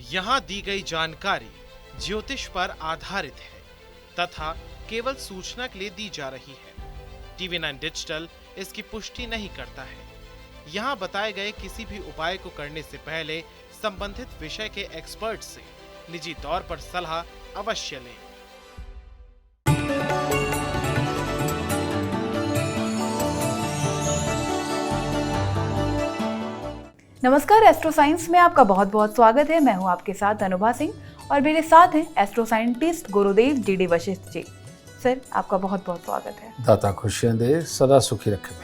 यहाँ दी गई जानकारी ज्योतिष पर आधारित है तथा केवल सूचना के लिए दी जा रही है। TV9 डिजिटल इसकी पुष्टि नहीं करता है। यहाँ बताए गए किसी भी उपाय को करने से पहले संबंधित विषय के एक्सपर्ट से निजी तौर पर सलाह अवश्य लें। नमस्कार, एस्ट्रो साइंस में आपका बहुत बहुत स्वागत है। मैं हूं आपके साथ अनुभा सिंह और मेरे साथ हैं एस्ट्रो साइंटिस्ट गुरुदेव DD वशिष्ठ जी। सर, आपका बहुत बहुत स्वागत है। दाता खुशियां दे, सदा सुखी रखे।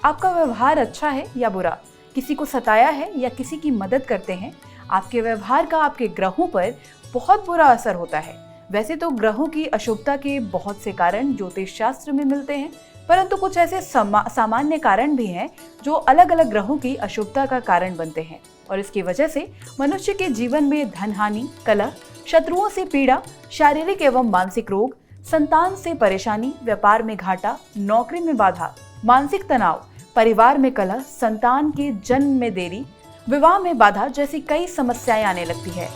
आपका व्यवहार अच्छा है या बुरा, किसी को सताया है या किसी की मदद करते हैं, आपके व्यवहार का आपके ग्रहों पर बहुत बुरा असर होता है। वैसे तो ग्रहों की अशुभता के बहुत से कारण ज्योतिष शास्त्र में मिलते हैं, परंतु कुछ ऐसे सामान्य कारण भी हैं जो अलग अलग ग्रहों की अशुभता का कारण बनते हैं और इसकी वजह से मनुष्य के जीवन में धन हानि, कलह, शत्रुओं से पीड़ा, शारीरिक एवं मानसिक रोग, संतान से परेशानी, व्यापार में घाटा, नौकरी में बाधा, मानसिक तनाव, परिवार में कलह, संतान के जन्म में देरी, विवाह में बाधा जैसी कई समस्याएं आने लगती है।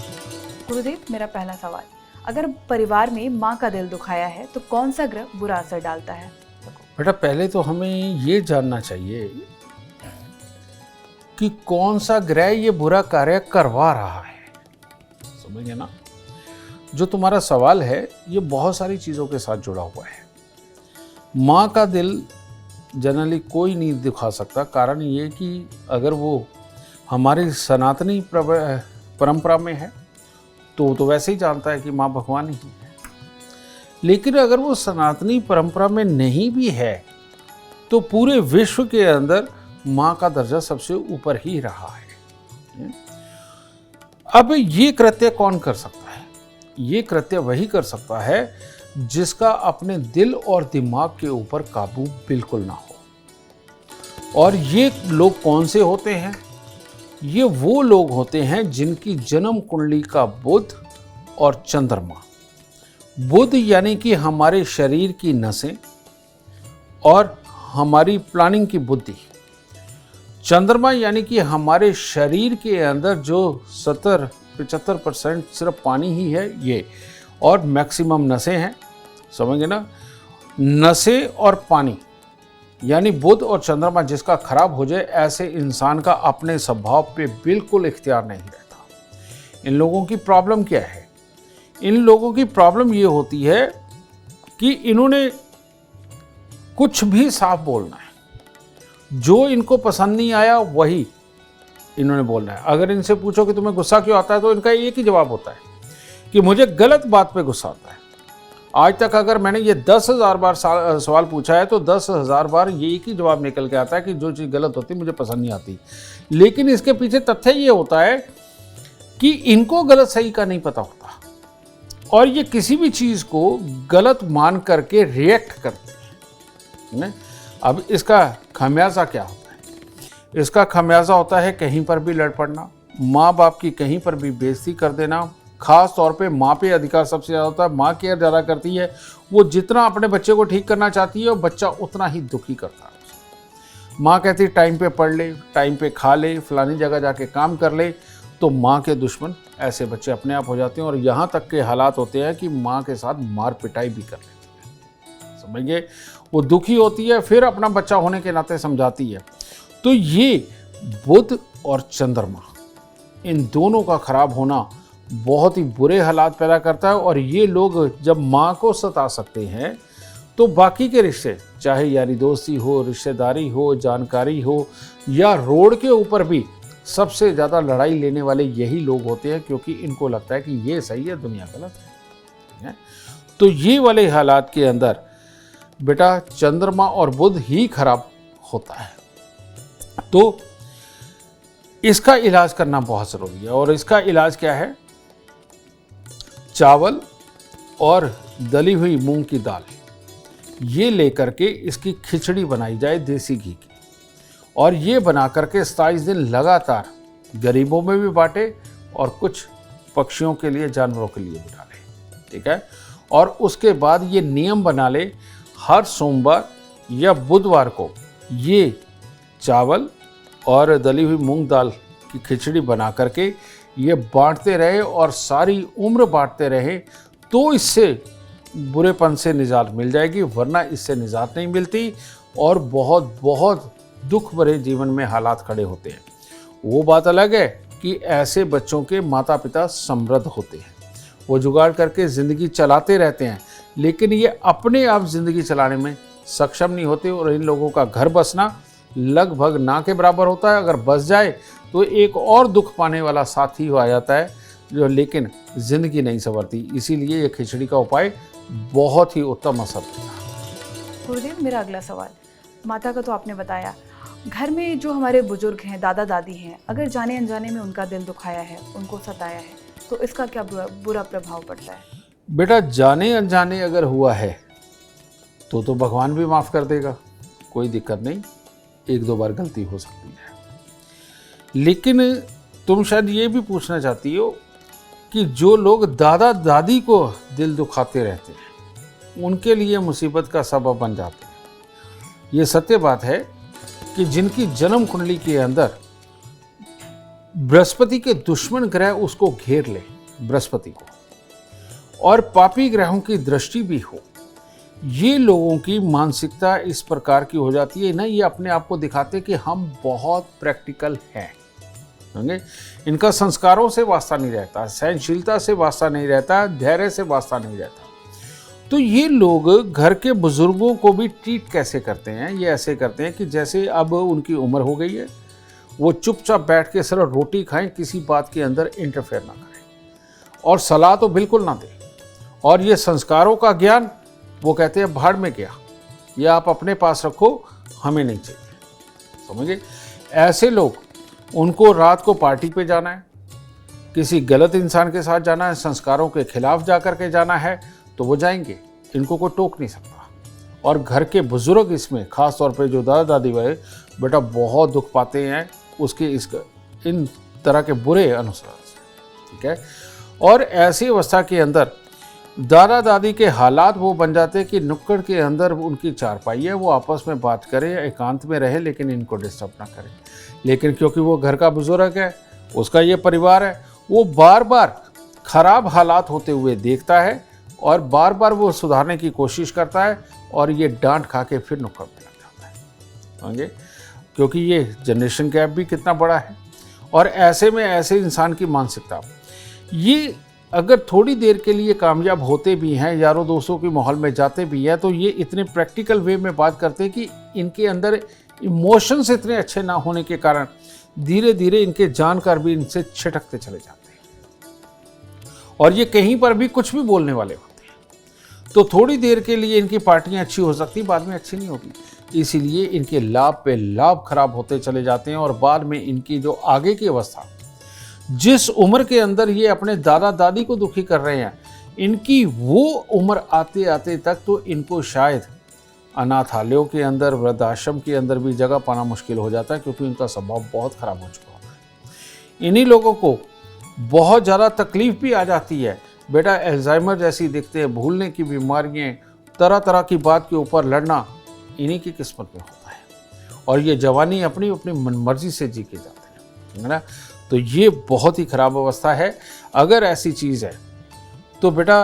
गुरुदेव, मेरा पहला सवाल, अगर परिवार में माँ का दिल दुखाया है तो कौन सा ग्रह बुरा असर डालता है? बेटा, पहले तो हमें ये जानना चाहिए कि कौन सा ग्रह ये बुरा कार्य करवा रहा है। समझे ना? जो तुम्हारा सवाल है ये बहुत सारी चीज़ों के साथ जुड़ा हुआ है। माँ का दिल जनरली कोई नहीं दिखा सकता। कारण ये कि अगर वो हमारी सनातनी परंपरा में है तो वैसे ही जानता है कि माँ भगवान ही है। लेकिन अगर वो सनातनी परंपरा में नहीं भी है तो पूरे विश्व के अंदर माँ का दर्जा सबसे ऊपर ही रहा है। अब ये कृत्य कौन कर सकता है? ये कृत्य वही कर सकता है जिसका अपने दिल और दिमाग के ऊपर काबू बिल्कुल ना हो। और ये लोग कौन से होते हैं? ये वो लोग होते हैं जिनकी जन्म कुंडली का बुध और चंद्रमा, बुध यानी कि हमारे शरीर की नसें और हमारी प्लानिंग की बुद्धि, चंद्रमा यानी कि हमारे शरीर के अंदर जो 70-75% सिर्फ पानी ही है ये, और मैक्सिमम नसें हैं। समझे ना? नसें और पानी यानी बुध और चंद्रमा जिसका खराब हो जाए, ऐसे इंसान का अपने स्वभाव पे बिल्कुल इख्तियार नहीं रहता। इन लोगों की प्रॉब्लम क्या है? इन लोगों की प्रॉब्लम ये होती है कि इन्होंने कुछ भी साफ बोलना है। जो इनको पसंद नहीं आया वही इन्होंने बोलना है। अगर इनसे पूछो कि तुम्हें गुस्सा क्यों आता है तो इनका एक ही जवाब होता है कि मुझे गलत बात पे गुस्सा आता है। आज तक अगर मैंने ये 10,000 बार सवाल पूछा है तो 10,000 बार ये एक ही जवाब निकल के आता है कि जो चीज़ गलत होती मुझे पसंद नहीं आती। लेकिन इसके पीछे तथ्य ये होता है कि इनको गलत सही का नहीं पता होता और ये किसी भी चीज़ को गलत मान करके रिएक्ट करते हैं। अब इसका खमियाजा क्या होता है? इसका खमियाजा होता है कहीं पर भी लड़ पड़ना, माँ बाप की कहीं पर भी बेइज्जती कर देना। खास तौर पे माँ पे अधिकार सबसे ज़्यादा होता है। माँ केयर ज़्यादा करती है। वो जितना अपने बच्चे को ठीक करना चाहती है बच्चा उतना ही दुखी करता है। माँ कहती है टाइम पे पढ़ ले, टाइम पे खा ले, फलानी जगह जाके काम कर ले, तो माँ के दुश्मन ऐसे बच्चे अपने आप हो जाते हैं और यहाँ तक के हालात होते हैं कि माँ के साथ मार पिटाई भी कर लेते हैं। समझिए, वो दुखी होती है, फिर अपना बच्चा होने के नाते समझाती है। तो ये बुध और चंद्रमा, इन दोनों का खराब होना बहुत ही बुरे हालात पैदा करता है। और ये लोग जब माँ को सता सकते हैं तो बाकी के रिश्ते, चाहे यारी दोस्ती हो, रिश्तेदारी हो, जानकारी हो या रोड के ऊपर भी, सबसे ज़्यादा लड़ाई लेने वाले यही लोग होते हैं, क्योंकि इनको लगता है कि ये सही है, दुनिया गलत है। तो ये वाले हालात के अंदर बेटा चंद्रमा और बुध ही खराब होता है। तो इसका इलाज करना बहुत ज़रूरी है। और इसका इलाज क्या है? चावल और दली हुई मूंग की दाल ये लेकर के इसकी खिचड़ी बनाई जाए देसी घी की, और ये बना करके 27 दिन लगातार गरीबों में भी बांटे और कुछ पक्षियों के लिए, जानवरों के लिए भी डाले। ठीक है? और उसके बाद ये नियम बना ले, हर सोमवार या बुधवार को ये चावल और दली हुई मूंग दाल की खिचड़ी बना करके ये बांटते रहे और सारी उम्र बांटते रहे तो इससे बुरेपन से निजात मिल जाएगी, वरना इससे निजात नहीं मिलती और बहुत बहुत दुख भरे जीवन में हालात खड़े होते हैं। वो बात अलग है कि ऐसे बच्चों के माता पिता समृद्ध होते हैं, वो जुगाड़ करके ज़िंदगी चलाते रहते हैं, लेकिन ये अपने आप ज़िंदगी चलाने में सक्षम नहीं होते और इन लोगों का घर बसना लगभग ना के बराबर होता है। अगर बस जाए तो एक और दुख पाने वाला साथी आ जाता है जो, लेकिन ज़िंदगी नहीं संवरती। इसीलिए ये खिचड़ी का उपाय बहुत ही उत्तम असर देता है। गुरुदेव, मेरा अगला सवाल, माता का तो आपने बताया, घर में जो हमारे बुजुर्ग हैं, दादा दादी हैं, अगर जाने अनजाने में उनका दिल दुखाया है, उनको सताया है, तो इसका क्या बुरा प्रभाव पड़ता है? बेटा, जाने अनजाने अगर हुआ है तो भगवान भी माफ़ कर देगा, कोई दिक्कत नहीं, एक दो बार गलती हो सकती है। लेकिन तुम शायद ये भी पूछना चाहती हो कि जो लोग दादा दादी को दिल दुखाते रहते हैं उनके लिए मुसीबत का सबब बन जाते हैं। ये सत्य बात है कि जिनकी जन्म कुंडली के अंदर बृहस्पति के दुश्मन ग्रह उसको घेर ले, बृहस्पति को, और पापी ग्रहों की दृष्टि भी हो, ये लोगों की मानसिकता इस प्रकार की हो जाती है ना, ये अपने आप को दिखाते कि हम बहुत प्रैक्टिकल हैं। इनका संस्कारों से वास्ता नहीं रहता, सहनशीलता से वास्ता नहीं रहता, धैर्य से वास्ता नहीं रहता। तो ये लोग घर के बुजुर्गों को भी ट्रीट कैसे करते हैं? ये ऐसे करते हैं कि जैसे अब उनकी उम्र हो गई है, वो चुपचाप बैठ के सिर्फ रोटी खाएं, किसी बात के अंदर इंटरफेयर ना करें और सलाह तो बिल्कुल ना दें। और ये संस्कारों का ज्ञान वो कहते हैं भाड़ में गया, ये आप अपने पास रखो, हमें नहीं चाहिए। समझे? ऐसे लोग, उनको रात को पार्टी पे जाना है, किसी गलत इंसान के साथ जाना है, संस्कारों के खिलाफ जा कर के जाना है तो वो जाएंगे, इनको कोई टोक नहीं सकता। और घर के बुजुर्ग इसमें खास तौर पे जो दादा दादी वाले बेटा बहुत दुख पाते हैं उसके इन तरह के बुरे अनुसार से, ठीक है। और ऐसी अवस्था के अंदर दादा दादी के हालात वो बन जाते हैं कि नुक्कड़ के अंदर उनकी चारपाई है, वो आपस में बात करें, एकांत में रहे, लेकिन इनको डिस्टर्ब ना करें। लेकिन क्योंकि वो घर का बुजुर्ग है, उसका ये परिवार है, वो बार बार खराब हालात होते हुए देखता है और बार बार वो सुधारने की कोशिश करता है और ये डांट खा के फिर नुक्कड़ में लग जाता है। समझे? क्योंकि ये जनरेशन गैप भी कितना बड़ा है। और ऐसे में ऐसे इंसान की मानसिकता, ये अगर थोड़ी देर के लिए कामयाब होते भी हैं, यारों दोस्तों के माहौल में जाते भी हैं, तो ये इतने प्रैक्टिकल वे में बात करते हैं कि इनके अंदर इमोशंस इतने अच्छे ना होने के कारण धीरे धीरे इनके जानकार भी इनसे छिटकते चले जाते हैं और ये कहीं पर भी कुछ भी बोलने वाले होते हैं। तो थोड़ी देर के लिए इनकी पार्टियां अच्छी हो सकती, बाद में अच्छी नहीं होगी। इसीलिए इनके लाभ पे लाभ खराब होते चले जाते हैं और बाद में इनकी जो आगे की अवस्था, जिस उम्र के अंदर ये अपने दादा दादी को दुखी कर रहे हैं, इनकी वो उम्र आते आते तक तो इनको शायद अनाथालयों के अंदर, वृद्धाश्रम के अंदर भी जगह पाना मुश्किल हो जाता है, क्योंकि इनका स्वभाव बहुत खराब हो चुका होता है। इन्हीं लोगों को बहुत ज़्यादा तकलीफ भी आ जाती है। बेटा, अल्जाइमर जैसी दिखते हैं, भूलने की बीमारियाँ, तरह तरह की बात के ऊपर लड़ना इन्हीं की किस्मत में होता है और ये जवानी अपनी अपनी मनमर्जी से जी के जाते हैं, है ना। तो ये बहुत ही खराब अवस्था है। अगर ऐसी चीज़ है तो बेटा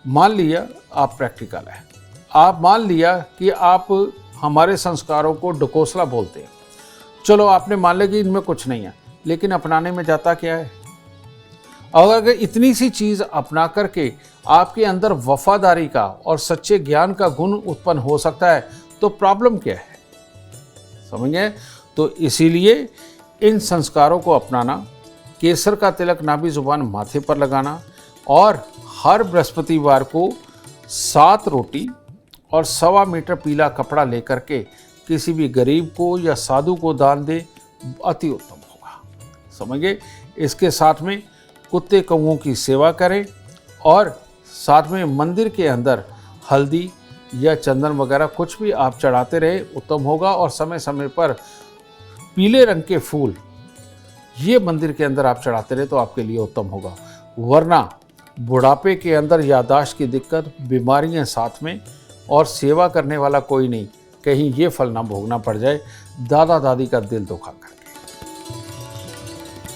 मान लिया आप प्रैक्टिकल है, आप मान लिया कि आप हमारे संस्कारों को डकोसला बोलते हैं, चलो आपने मान लिया कि इनमें कुछ नहीं है, लेकिन अपनाने में जाता क्या है? और अगर इतनी सी चीज़ अपना करके आपके अंदर वफादारी का और सच्चे ज्ञान का गुण उत्पन्न हो सकता है तो प्रॉब्लम क्या है? समझे? तो इसीलिए इन संस्कारों को अपनाना, केसर का तिलक नाभि जुबान माथे पर लगाना और हर बृहस्पतिवार को 7 रोटी और 1.25 मीटर पीला कपड़ा लेकर के किसी भी गरीब को या साधु को दान दे, अति उत्तम होगा। समझिए? इसके साथ में कुत्ते कौओं की सेवा करें और साथ में मंदिर के अंदर हल्दी या चंदन वगैरह कुछ भी आप चढ़ाते रहे, उत्तम होगा। और समय समय पर पीले रंग के फूल ये मंदिर के अंदर आप चढ़ाते रहे तो आपके लिए उत्तम होगा। वरना बुढ़ापे के अंदर याददाश्त की दिक्कत, बीमारियां साथ में और सेवा करने वाला कोई नहीं, कहीं ये फल ना भोगना पड़ जाए दादा दादी का दिल दुखा करके।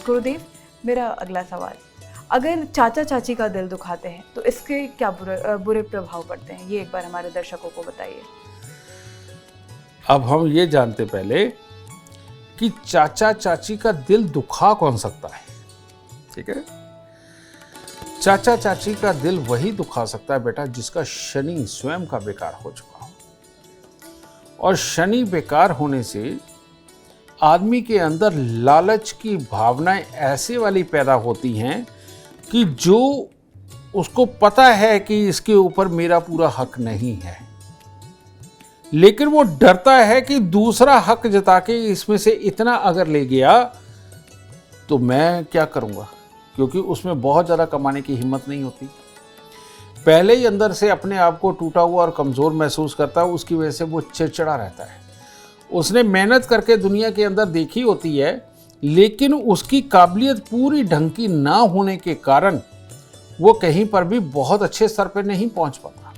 गुरुदेव, मेरा अगला सवाल, अगर चाचा चाची का दिल दुखाते हैं तो इसके क्या बुरे प्रभाव पड़ते हैं, ये एक बार हमारे दर्शकों को बताइए। अब हम ये जानते पहले कि चाचा चाची का दिल दुखा कौन सकता है। ठीक है, चाचा चाची का दिल वही दुखा सकता है बेटा जिसका शनि स्वयं का बेकार हो चुका हो। और शनि बेकार होने से आदमी के अंदर लालच की भावनाएं ऐसे वाली पैदा होती हैं कि जो उसको पता है कि इसके ऊपर मेरा पूरा हक नहीं है, लेकिन वो डरता है कि दूसरा हक जता के इसमें से इतना अगर ले गया तो मैं क्या करूंगा, क्योंकि उसमें बहुत ज़्यादा कमाने की हिम्मत नहीं होती। पहले ही अंदर से अपने आप को टूटा हुआ और कमज़ोर महसूस करता है, उसकी वजह से वो चिड़चिड़ा रहता है। उसने मेहनत करके दुनिया के अंदर देखी होती है, लेकिन उसकी काबिलियत पूरी ढंग की ना होने के कारण वो कहीं पर भी बहुत अच्छे स्तर पर नहीं पहुंच पाता।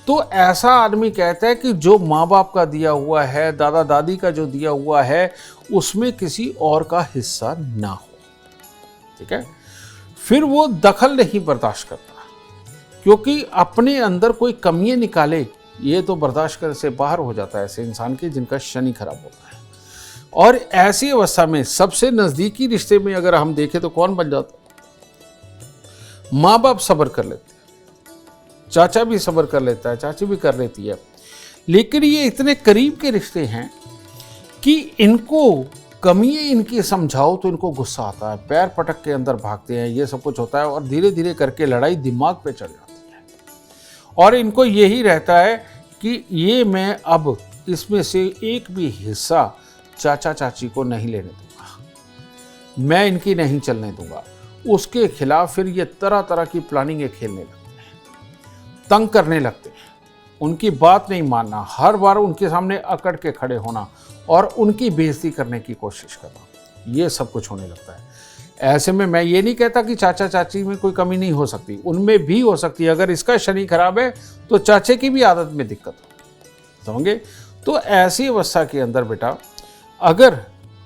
तो ऐसा आदमी कहता है कि जो माँ बाप का दिया हुआ है, दादा दादी का जो दिया हुआ है, उसमें किसी और का हिस्सा ना हो। ठीक है, फिर वो दखल नहीं बर्दाश्त करता, क्योंकि अपने अंदर कोई कमियां निकाले ये तो बर्दाश्त कर से बाहर हो जाता है ऐसे इंसान के जिनका शनि खराब होता है। और ऐसी अवस्था में सबसे नजदीकी रिश्ते में अगर हम देखें तो कौन बन जाता? माँ बाप सब्र कर लेते हैं, चाचा भी सब्र कर लेता है, चाची भी कर लेती है, लेकिन ये इतने करीब के रिश्ते हैं कि इनको कमियां इनकी समझाओ तो इनको गुस्सा आता है, पैर पटक के अंदर भागते हैं, ये सब कुछ होता है और धीरे धीरे करके लड़ाई दिमाग पे चढ़ जाती है। और इनको यही रहता है कि ये मैं अब इसमें से एक भी हिस्सा चाचा चाची को नहीं लेने दूंगा, मैं इनकी नहीं चलने दूंगा। उसके खिलाफ फिर ये तरह तरह की प्लानिंग खेलने लगते हैं, तंग करने लगते हैं, उनकी बात नहीं मानना, हर बार उनके सामने अकड़ के खड़े होना और उनकी बेइज्जती करने की कोशिश करना, ये सब कुछ होने लगता है। ऐसे में मैं ये नहीं कहता कि चाचा चाची में कोई कमी नहीं हो सकती, उनमें भी हो सकती है। अगर इसका शनि खराब है तो चाचे की भी आदत में दिक्कत होगी, समझे? तो ऐसी अवस्था के अंदर बेटा अगर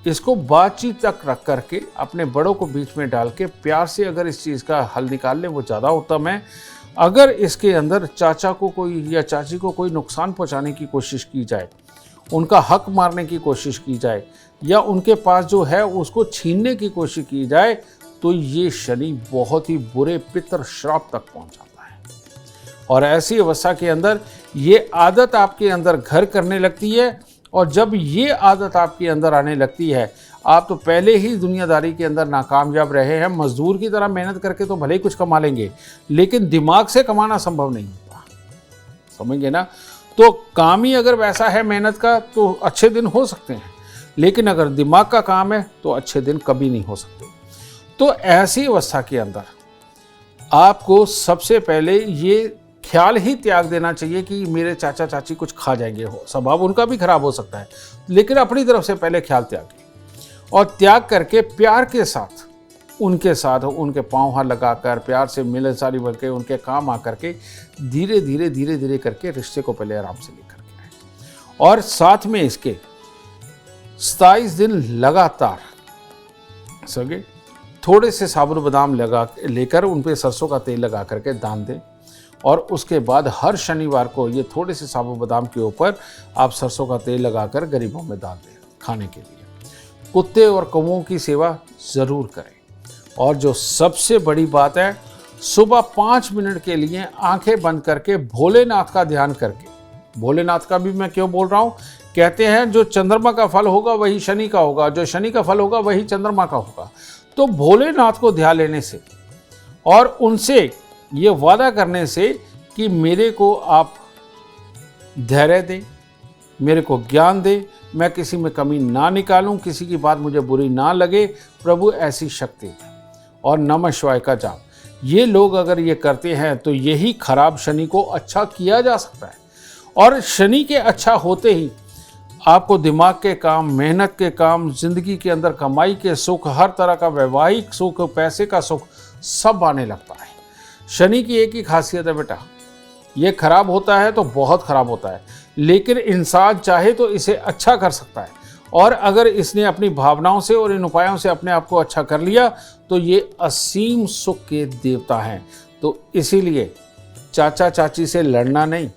इसको बातचीत तक रख करके अपने बड़ों को बीच में डाल के प्यार से अगर इस चीज़ का हल निकाल ले वो ज़्यादा उत्तम है। अगर इसके अंदर चाचा को कोई या चाची को कोई नुकसान पहुंचाने की कोशिश की जाए, उनका हक मारने की कोशिश की जाए या उनके पास जो है उसको छीनने की कोशिश की जाए, तो ये शनि बहुत ही बुरे पितर श्राप तक पहुंच जाता है। और ऐसी अवस्था के अंदर ये आदत आपके अंदर घर करने लगती है, और जब ये आदत आपके अंदर आने लगती है, आप तो पहले ही दुनियादारी के अंदर नाकामयाब रहे हैं, मजदूर की तरह मेहनत करके तो भले ही कुछ कमा लेंगे, लेकिन दिमाग से कमाना संभव नहीं होता, समझेंगे ना? तो काम ही अगर वैसा है मेहनत का तो अच्छे दिन हो सकते हैं, लेकिन अगर दिमाग का काम है तो अच्छे दिन कभी नहीं हो सकते। तो ऐसी अवस्था के अंदर आपको सबसे पहले ये ख्याल ही त्याग देना चाहिए कि मेरे चाचा चाची कुछ खा जाएंगे, हो स्वभाव उनका भी खराब हो सकता है, लेकिन अपनी तरफ से पहले ख्याल त्यागें और त्याग करके प्यार के साथ उनके पाँव हाथ लगाकर प्यार से मिलनसारी बन के उनके काम आकर के धीरे धीरे करके रिश्ते को पहले आराम से लेकर के आए। और साथ में इसके 27 दिन लगातार सगे थोड़े से साबुत बादाम लेकर उन पे सरसों का तेल लगा करके दान दें, और उसके बाद हर शनिवार को ये थोड़े से साबुत बादाम के ऊपर आप सरसों का तेल लगाकर गरीबों में दान दें खाने के लिए। कुत्ते और कौवों की सेवा ज़रूर करें। और जो सबसे बड़ी बात है, सुबह 5 मिनट के लिए आंखें बंद करके भोलेनाथ का ध्यान करके, भोलेनाथ का भी मैं क्यों बोल रहा हूँ, कहते हैं जो चंद्रमा का फल होगा वही शनि का होगा, जो शनि का फल होगा वही चंद्रमा का होगा। तो भोलेनाथ को ध्यान लेने से और उनसे ये वादा करने से कि मेरे को आप धैर्य दें, मेरे को ज्ञान दें, मैं किसी में कमी ना निकालूं, किसी की बात मुझे बुरी ना लगे, प्रभु ऐसी शक्ति है। और नमः शिवाय का जाप, ये लोग अगर ये करते हैं तो यही खराब शनि को अच्छा किया जा सकता है। और शनि के अच्छा होते ही आपको दिमाग के काम, मेहनत के काम, जिंदगी के अंदर कमाई के सुख, हर तरह का वैवाहिक सुख, पैसे का सुख सब आने लगता है। शनि की एक ही खासियत है बेटा, ये खराब होता है तो बहुत खराब होता है, लेकिन इंसान चाहे तो इसे अच्छा कर सकता है। और अगर इसने अपनी भावनाओं से और इन उपायों से अपने आप को अच्छा कर लिया तो ये असीम सुख के देवता हैं। तो इसीलिए चाचा चाची से लड़ना नहीं।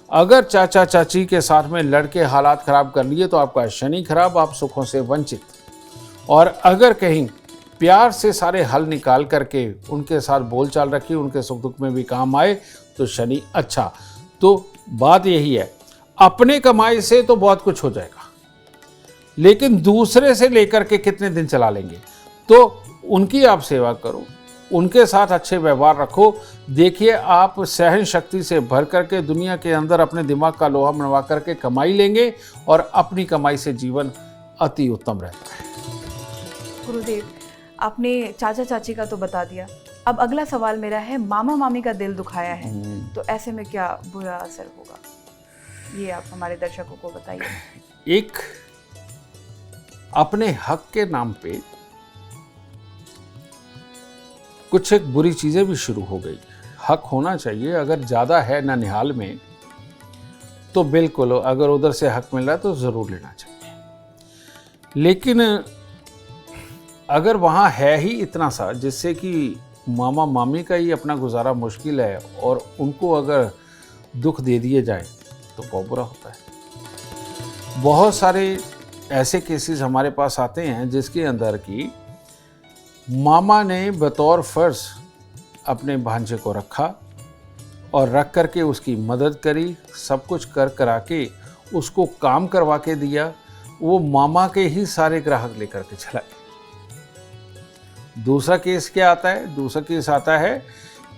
अगर चाचा चाची के साथ में लड़के हालात खराब कर लिए तो आपका शनि खराब, आप सुखों से वंचित। और अगर कहीं प्यार से सारे हल निकाल करके उनके साथ बोलचाल रखी, उनके सुख दुख में भी काम आए तो शनि अच्छा। तो बात यही है, अपने कमाई से तो बहुत कुछ हो जाएगा, लेकिन दूसरे से लेकर के कितने दिन चला लेंगे। तो उनकी आप सेवा करो, उनके साथ अच्छे व्यवहार रखो। देखिए आप सहन शक्ति से भर करके दुनिया के अंदर अपने दिमाग का लोहा मनवा करके कमाई लेंगे और अपनी कमाई से जीवन अति उत्तम रहता है। गुरुदेव, आपने चाचा चाची का तो बता दिया, अब अगला सवाल मेरा है, मामा मामी का दिल दुखाया है तो ऐसे में क्या बुरा असर होगा, ये आप हमारे दर्शकों को बताइए। एक अपने हक के नाम पे कुछ एक बुरी चीजें भी शुरू हो गई। हक होना चाहिए, अगर ज्यादा है ननिहाल में तो बिल्कुल, अगर उधर से हक मिल रहा है तो जरूर लेना चाहिए। लेकिन अगर वहाँ है ही इतना सा जिससे कि मामा मामी का ही अपना गुजारा मुश्किल है और उनको अगर दुख दे दिए जाए तो बहुत बुरा होता है। बहुत सारे ऐसे केसेस हमारे पास आते हैं जिसके अंदर की मामा ने बतौर फर्ज अपने भांजे को रखा और रख करके उसकी मदद करी, सब कुछ कर करा के उसको काम करवा के दिया, वो मामा के ही सारे ग्राहक लेकर के चला गया। दूसरा केस क्या आता है? दूसरा केस आता है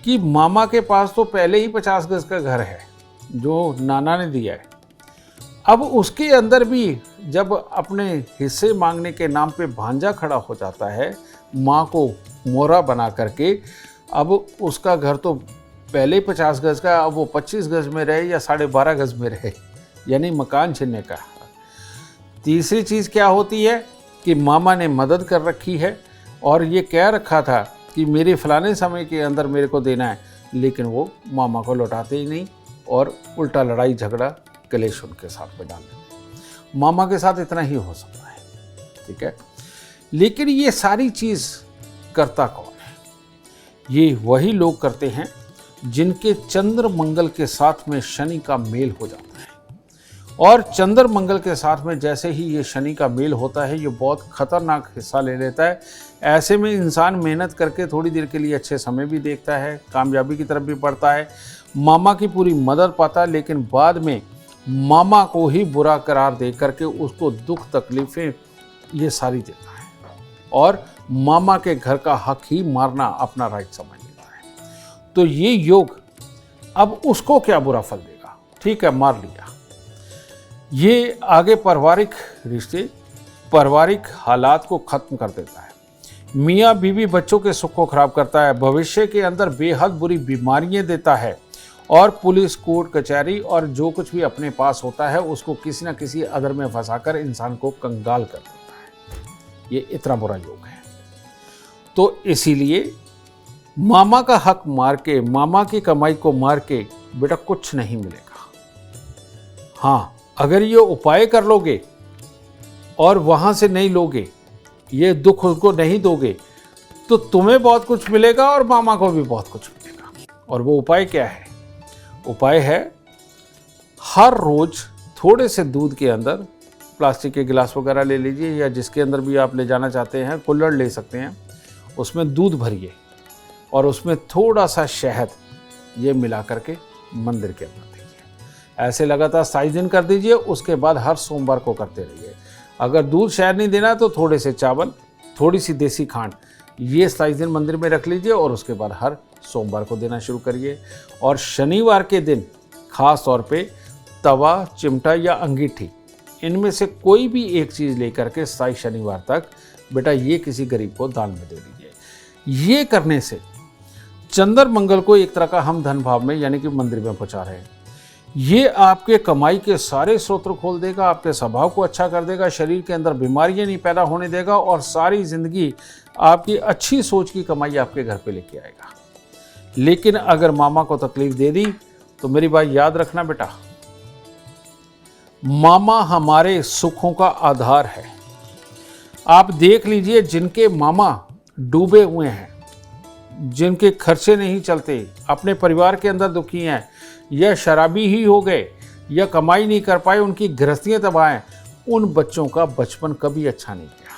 कि मामा के पास तो पहले ही 50 गज का घर है जो नाना ने दिया है। अब उसके अंदर भी जब अपने हिस्से मांगने के नाम पे भांजा खड़ा हो जाता है, माँ को मोहरा बना करके, अब उसका घर तो पहले 50 गज का, अब वो 25 गज में रहे या 12.5 गज में रहे, यानी मकान छीनने का। तीसरी चीज़ क्या होती है कि मामा ने मदद कर रखी है और ये कह रखा था कि मेरे फलाने समय के अंदर मेरे को देना है, लेकिन वो मामा को लौटाते ही नहीं और उल्टा लड़ाई झगड़ा कलेश उनके साथ में डाल देते। मामा के साथ इतना ही हो सकता है, ठीक है। लेकिन ये सारी चीज़ करता कौन है? ये वही लोग करते हैं जिनके चंद्र मंगल के साथ में शनि का मेल हो जाता है। और चंद्र मंगल के साथ में जैसे ही ये शनि का मेल होता है, ये बहुत खतरनाक हिस्सा ले लेता है। ऐसे में इंसान मेहनत करके थोड़ी देर के लिए अच्छे समय भी देखता है, कामयाबी की तरफ भी बढ़ता है, मामा की पूरी मदद पाता है, लेकिन बाद में मामा को ही बुरा करार दे करके उसको दुख तकलीफें ये सारी देता है और मामा के घर का हक ही मारना अपना राइट समझ लेता है। तो ये योग अब उसको क्या बुरा फल देगा? ठीक है, मार लिया। ये आगे पारिवारिक रिश्ते, पारिवारिक हालात को खत्म कर देता है। मियाँ बीवी बच्चों के सुख को खराब करता है, भविष्य के अंदर बेहद बुरी बीमारियां देता है और पुलिस, कोर्ट, कचहरी और जो कुछ भी अपने पास होता है उसको किसी न किसी अदर में फंसाकर इंसान को कंगाल कर देता है। ये इतना बुरा योग है। तो इसीलिए मामा का हक मार के, मामा की कमाई को मार के बेटा कुछ नहीं मिलेगा। हाँ, अगर ये उपाय कर लोगे और वहां से नहीं लोगे, ये दुख उसको नहीं दोगे, तो तुम्हें बहुत कुछ मिलेगा और मामा को भी बहुत कुछ मिलेगा। और वो उपाय क्या है? उपाय है हर रोज थोड़े से दूध के अंदर, प्लास्टिक के गिलास वगैरह ले लीजिए या जिसके अंदर भी आप ले जाना चाहते हैं, कुल्हड़ ले सकते हैं, उसमें दूध भरिए और उसमें थोड़ा सा शहद ये मिला करके मंदिर के अंदर दीजिए। ऐसे लगातार 27 दिन कर दीजिए। उसके बाद हर सोमवार को करते रहिए। अगर दूध शहद नहीं देना तो थोड़े से चावल, थोड़ी सी देसी खांड, ये 27 दिन मंदिर में रख लीजिए और उसके बाद हर सोमवार को देना शुरू करिए। और शनिवार के दिन खास तौर पे तवा, चिमटा या अंगीठी, इनमें से कोई भी एक चीज़ लेकर के 27 शनिवार तक बेटा ये किसी गरीब को दान में दे दीजिए। ये करने से चंद्र मंगल को एक तरह का हम धन भाव में यानी कि मंदिर में पहुंचा रहे हैं। ये आपके कमाई के सारे स्रोत खोल देगा, आपके स्वभाव को अच्छा कर देगा, शरीर के अंदर बीमारियां नहीं पैदा होने देगा और सारी जिंदगी आपकी अच्छी सोच की कमाई आपके घर पे लेके आएगा। लेकिन अगर मामा को तकलीफ दे दी तो मेरी बात याद रखना बेटा, मामा हमारे सुखों का आधार है। आप देख लीजिए, जिनके मामा डूबे हुए हैं, जिनके खर्चे नहीं चलते, अपने परिवार के अंदर दुखी हैं, या शराबी ही हो गए, या कमाई नहीं कर पाए, उनकी गृहस्थियां तबाह हैं, उन बच्चों का बचपन कभी अच्छा नहीं गया।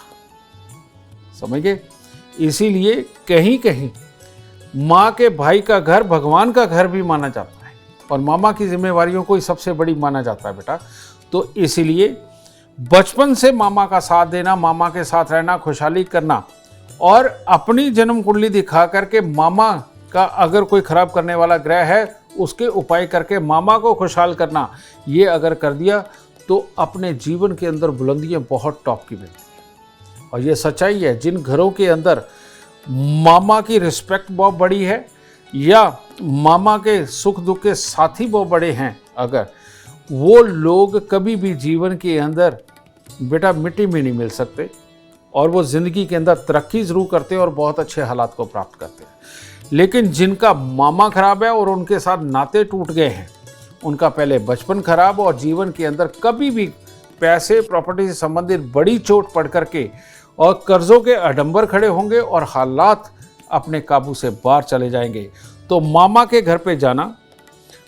समझ गए? इसीलिए कहीं कहीं माँ के भाई का घर भगवान का घर भी माना जाता है, और मामा की जिम्मेवारियों को ही सबसे बड़ी माना जाता है बेटा। तो इसीलिए बचपन से मामा का साथ देना, मामा के साथ रहना, खुशहाली करना, और अपनी जन्म कुंडली दिखा करके मामा का अगर कोई खराब करने वाला ग्रह है उसके उपाय करके मामा को खुशहाल करना, ये अगर कर दिया तो अपने जीवन के अंदर बुलंदियां बहुत टॉप की मिलती हैं। और ये सच्चाई है, जिन घरों के अंदर मामा की रिस्पेक्ट बहुत बड़ी है, या मामा के सुख दुख के साथी बहुत बड़े हैं, अगर वो लोग कभी भी जीवन के अंदर बेटा मिट्टी में नहीं मिल सकते, और वो ज़िंदगी के अंदर तरक्की ज़रूर करते हैं और बहुत अच्छे हालात को प्राप्त करते हैं। लेकिन जिनका मामा खराब है और उनके साथ नाते टूट गए हैं, उनका पहले बचपन खराब और जीवन के अंदर कभी भी पैसे प्रॉपर्टी से संबंधित बड़ी चोट पड़ करके और कर्जों के अडंबर खड़े होंगे और हालात अपने काबू से बाहर चले जाएंगे। तो मामा के घर पे जाना,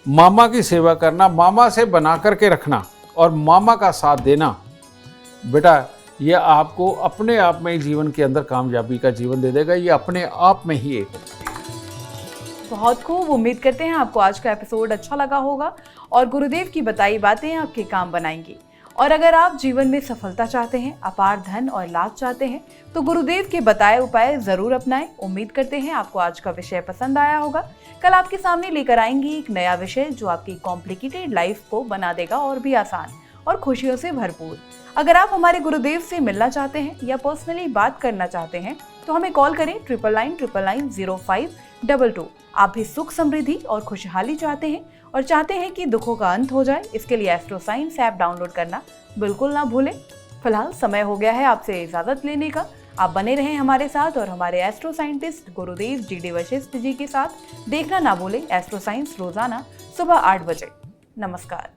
मामा की सेवा करना, मामा से बना करके रखना और मामा का साथ देना, बेटा ये आपको अपने आप में ही जीवन के अंदर कामयाबी का जीवन दे देगा। ये अपने आप में ही एक बहुत खूब। उम्मीद करते हैं आपको आज का एपिसोड अच्छा लगा होगा और गुरुदेव की बताई बातें आपके काम बनाएंगी। और अगर आप जीवन में सफलता चाहते हैं, अपार धन और लाभ चाहते हैं, तो गुरुदेव के बताए उपाय जरूर अपनाएं। उम्मीद करते हैं आपको आज का विषय पसंद आया होगा। कल आपके सामने लेकर आएंगे एक नया विषय जो आपकी कॉम्प्लिकेटेड लाइफ को बना देगा और भी आसान और खुशियों से भरपूर। अगर आप हमारे गुरुदेव से मिलना चाहते हैं या पर्सनली बात करना चाहते हैं तो हमें कॉल करें 99990522। आप भी सुख समृद्धि और खुशहाली चाहते हैं और चाहते हैं कि दुखों का अंत हो जाए, इसके लिए एस्ट्रो साइंस ऐप डाउनलोड करना बिल्कुल ना भूलें। फिलहाल समय हो गया है आपसे इजाजत लेने का। आप बने रहें हमारे साथ और हमारे एस्ट्रो साइंटिस्ट गुरुदेव जी.डी. वशिष्ठ जी के साथ देखना ना भूलें एस्ट्रो साइंस रोजाना सुबह 8 बजे। नमस्कार।